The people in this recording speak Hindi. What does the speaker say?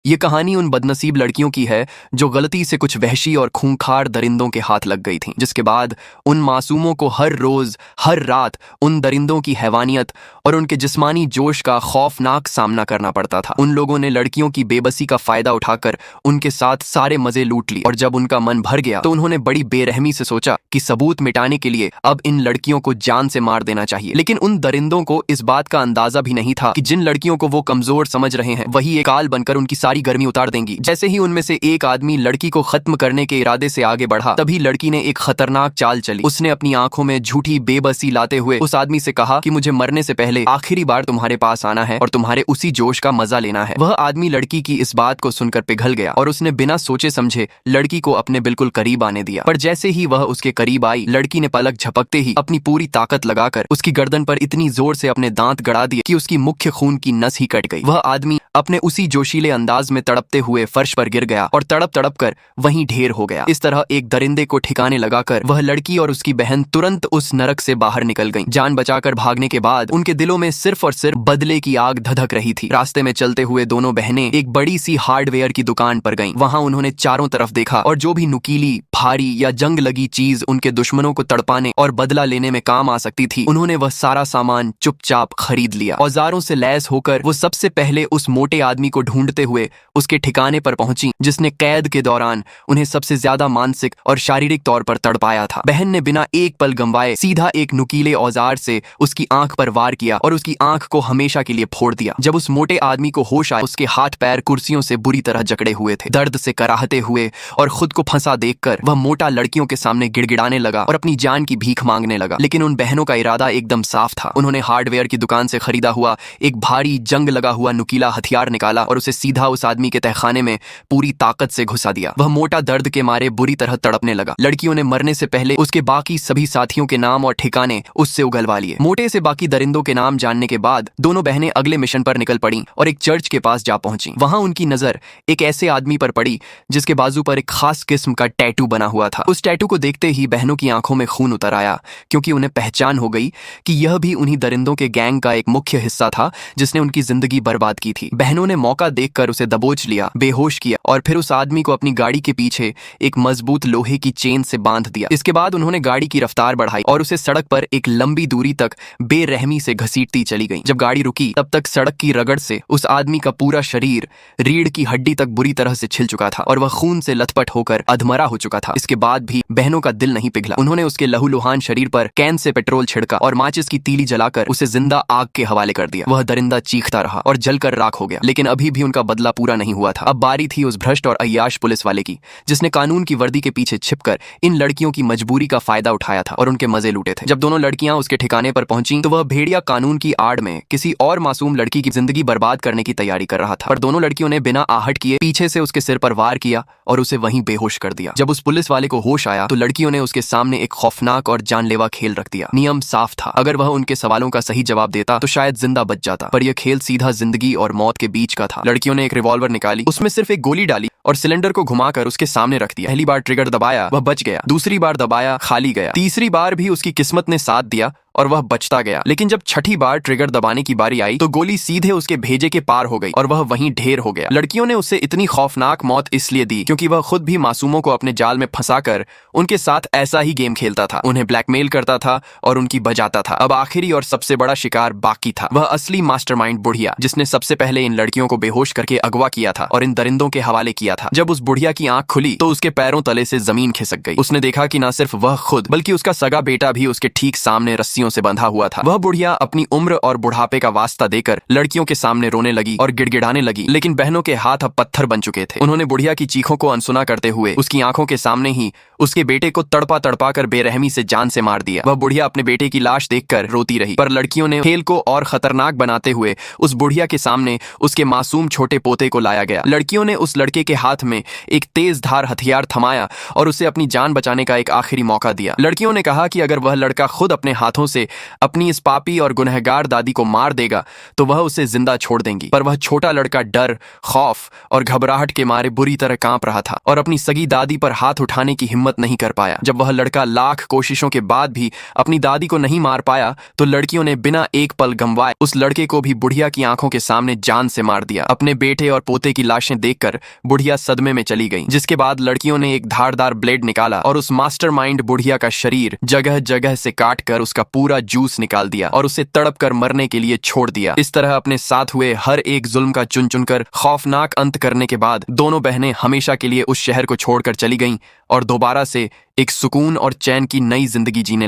ये कहानी उन बदनसीब लड़कियों की है जो गलती से कुछ वहशी और खूंखार दरिंदों के हाथ लग गई थीं, जिसके बाद उन मासूमों को हर रोज हर रात उन दरिंदों की हैवानियत और उनके जिस्मानी जोश का खौफनाक सामना करना पड़ता था। उन लोगों ने लड़कियों की बेबसी का फायदा उठाकर उनके साथ सारे मजे लूट लिए और जब उनका मन भर गया तो उन्होंने बड़ी बेरहमी से सोचा कि सबूत मिटाने के लिए अब इन लड़कियों को जान से मार देना चाहिए। लेकिन उन दरिंदों को इस बात का अंदाजा भी नहीं था कि जिन लड़कियों को वो कमजोर समझ रहे हैं वही एक काल बनकर उनकी सारी गर्मी उतार देंगी। जैसे ही उनमें से एक आदमी लड़की को खत्म करने के इरादे से आगे बढ़ा, तभी लड़की ने एक खतरनाक चाल चली। उसने अपनी आंखों में झूठी बेबसी लाते हुए उस आदमी से कहा कि मुझे मरने से पहले आखिरी बार तुम्हारे पास आना है और तुम्हारे उसी जोश का मजा लेना है। वह आदमी लड़की की इस बात को सुनकर पिघल गया और उसने बिना सोचे समझे लड़की को अपने बिल्कुल करीब आने दिया। पर जैसे ही वह उसके करीब आई, लड़की ने पलक झपकते ही अपनी पूरी ताकत लगाकर उसकी गर्दन पर इतनी जोर से अपने दांत गड़ा दिए कि उसकी मुख्य खून की नस ही कट गई। वह आदमी अपने उसी जोशीले अंदाज में तड़पते हुए फर्श पर गिर गया और तड़प तड़प कर वहीं ढेर हो गया। इस तरह एक दरिंदे को ठिकाने लगाकर वह लड़की और उसकी बहन तुरंत उस नरक से बाहर निकल गईं। जान बचाकर भागने के बाद उनके दिलों में सिर्फ और सिर्फ बदले की आग धधक रही थी। रास्ते में चलते हुए दोनों बहनें एक बड़ी सी हार्डवेयर की दुकान पर गईं। वहां उन्होंने चारों तरफ देखा और जो भी नुकीली, भारी या जंग लगी चीज उनके दुश्मनों को तड़पाने और बदला लेने में काम आ सकती थी, उन्होंने वह सारा सामान चुपचाप खरीद लिया। औजारों से लैस होकर वो सबसे पहले उस मोटे आदमी को ढूंढते हुए उसके ठिकाने पर पहुंची जिसने कैद के दौरान उन्हें सबसे ज्यादा मानसिक और शारीरिक तौर पर तड़पाया था। बहन ने बिना एक पल गंवाए सीधा एक नुकीले औजार से उसकी आंख पर वार किया और उसकी आंख को हमेशा के लिए फोड़ दिया। जब उस मोटे आदमी को होश आया, उसके हाथ पैर कुर्सियों से बुरी तरह जकड़े हुए थे। दर्द से कराहते हुए और खुद को फंसा देखकर वह मोटा लड़कियों के सामने गिड़गिड़ाने लगा और अपनी जान की भीख मांगने लगा। लेकिन उन बहनों का इरादा एकदम साफ था। उन्होंने हार्डवेयर की दुकान से खरीदा हुआ एक भारी जंग लगा हुआ नुकीला हथियार निकाला और उसे सीधा उस आदमी के तहखाने में पूरी ताकत से घुसा दिया। वह मोटा दर्द के मारे बुरी तरह तड़पने लगा। लड़कियों ने मरने से पहले उसके बाकी सभी साथियों के नाम और ठिकाने उससे उगलवा लिए। मोटे से बाकी दरिंदों के नाम जानने के बाद दोनों बहनें अगले मिशन पर निकल पड़ी और एक चर्च के पास जा पहुंची। वहां उनकी नजर एक ऐसे आदमी पर पड़ी जिसके बाजू पर एक खास किस्म का टैटू बना हुआ था। उस टैटू को देखते ही बहनों की आंखों में खून उतर आया, क्योंकि उन्हें पहचान हो गई कि यह भी उन्हीं दरिंदों के गैंग का एक मुख्य हिस्सा था जिसने उनकी जिंदगी बर्बाद की थी। बहनों ने मौका देखकर उसे दबोच लिया, बेहोश किया और फिर उस आदमी को अपनी गाड़ी के पीछे एक मजबूत लोहे की चेन से बांध दिया। इसके बाद उन्होंने गाड़ी की रफ्तार बढ़ाई और उसे सड़क पर एक लंबी दूरी तक बेरहमी से घसीटती चली गई। जब गाड़ी रुकी तब तक सड़क की रगड़ से उस आदमी का पूरा शरीर रीढ़ की हड्डी तक बुरी तरह से छिल चुका था और वह खून से लथपथ होकर अधमरा हो चुका था। इसके बाद भी बहनों का दिल नहीं पिघला। उन्होंने उसके लहूलुहान शरीर पर कैन से पेट्रोल छिड़का और माचिस की तीली जलाकर उसे जिंदा आग के हवाले कर दिया। वह दरिंदा चीखता रहा और जलकर राख हो गया, लेकिन अभी भी उनका बदला पूरा नहीं हुआ था। अब बारी थी उस भ्रष्ट और अय्याश पुलिस वाले की, जिसने कानून की वर्दी के पीछे छिपकर इन लड़कियों की मजबूरी का फायदा उठाया था और उनके मजे लूटे थे। जब दोनों लड़कियां उसके ठिकाने पर पहुंची तो वह भेड़िया कानून की आड़ में किसी और मासूम लड़की की जिंदगी बर्बाद करने की तैयारी कर रहा था। पर दोनों लड़कियों ने बिना आहट किए पीछे से उसके सिर पर वार किया और उसे वहीं बेहोश कर दिया। जब उस पुलिस वाले को होश आया तो लड़कियों ने उसके सामने एक खौफनाक और जानलेवा खेल रख दिया। नियम साफ था, अगर वह उनके सवालों का सही जवाब देता तो शायद जिंदा बच जाता, पर यह खेल सीधा जिंदगी और मौत के बीच का था। लड़कियों ने एक रिवॉल्वर निकाली, उसमें सिर्फ एक गोली डाली और सिलेंडर को घुमाकर उसके सामने रख दिया। पहली बार ट्रिगर दबाया, वह बच गया। दूसरी बार दबाया, खाली गया। तीसरी बार भी उसकी किस्मत ने साथ दिया और वह बचता गया। लेकिन जब छठी बार ट्रिगर दबाने की बारी आई तो गोली सीधे उसके भेजे के पार हो गई और वह वहीं ढेर हो गया। लड़कियों ने उसे इतनी खौफनाक मौत इसलिए दी क्योंकि वह खुद भी मासूमों को अपने जाल में फंसाकर उनके साथ ऐसा ही गेम खेलता था, उन्हें ब्लैकमेल करता था और उनकी बजाता था। अब आखिरी और सबसे बड़ा शिकार बाकी था, वह असली मास्टरमाइंड बुढ़िया, जिसने सबसे पहले इन लड़कियों को बेहोश करके अगवा किया था और इन दरिंदों के हवाले किया था। जब उस बुढ़िया की आंख खुली तो उसके पैरों तले से जमीन खिसक गई। उसने देखा कि न सिर्फ वह खुद बल्कि उसका सगा बेटा भी उसके ठीक सामने रस्सियों से बंधा हुआ था। वह बुढ़िया अपनी उम्र और बुढ़ापे का वास्ता देकर लड़कियों के सामने रोने लगी और गिड़गिड़ाने लगी, लेकिन बहनों के हाथ अब पत्थर बन चुके थे। उन्होंने बुढ़िया की चीखों को अनसुना करते हुए उसकी आंखों के सामने ही उसके बेटे को तड़पा तड़पा कर बेरहमी से जान से मार दिया। वह बुढ़िया अपने बेटे की लाश देखकर रोती रही, पर लड़कियों ने खेल को और खतरनाक बनाते हुए उस बुढ़िया के सामने उसके मासूम छोटे पोते को लाया गया। लड़कियों ने उस लड़के के हाथ में एक तेज धार हथियार थमाया और उसे अपनी जान बचाने का एक आखिरी मौका दिया। लड़कियों ने कहा कि अगर वह लड़का खुद अपने हाथों से अपनी इस पापी और गुनहगार दादी को मार देगा तो वह उसे जिंदा छोड़ देंगी। पर वह छोटा लड़का डर, खौफ और घबराहट के मारे बुरी तरह कांप रहा था और अपनी सगी दादी पर हाथ उठाने की हिम्मत हिम्मत नहीं कर पाया। जब वह लड़का लाख कोशिशों के बाद भी अपनी दादी को नहीं मार पाया तो लड़कियों ने बिना एक पल गंवाए उस लड़के को भी बुढ़िया की आंखों के सामने जान से मार दिया। अपने बेटे और पोते की लाशें देखकर बुढ़िया सदमे में चली गई, जिसके बाद लड़कियों ने एक धारदार ब्लेड निकाला और उस मास्टरमाइंड बुढ़िया का शरीर जगह जगह से काटकर उसका पूरा जूस निकाल दिया और उसे तड़प कर मरने के लिए छोड़ दिया। इस तरह अपने साथ हुए हर एक जुल्म का चुन चुनकर खौफनाक अंत करने के बाद दोनों बहनें हमेशा के लिए उस शहर को छोड़कर चली गईं और दोबारा से एक सुकून और चैन की नई जिंदगी जीने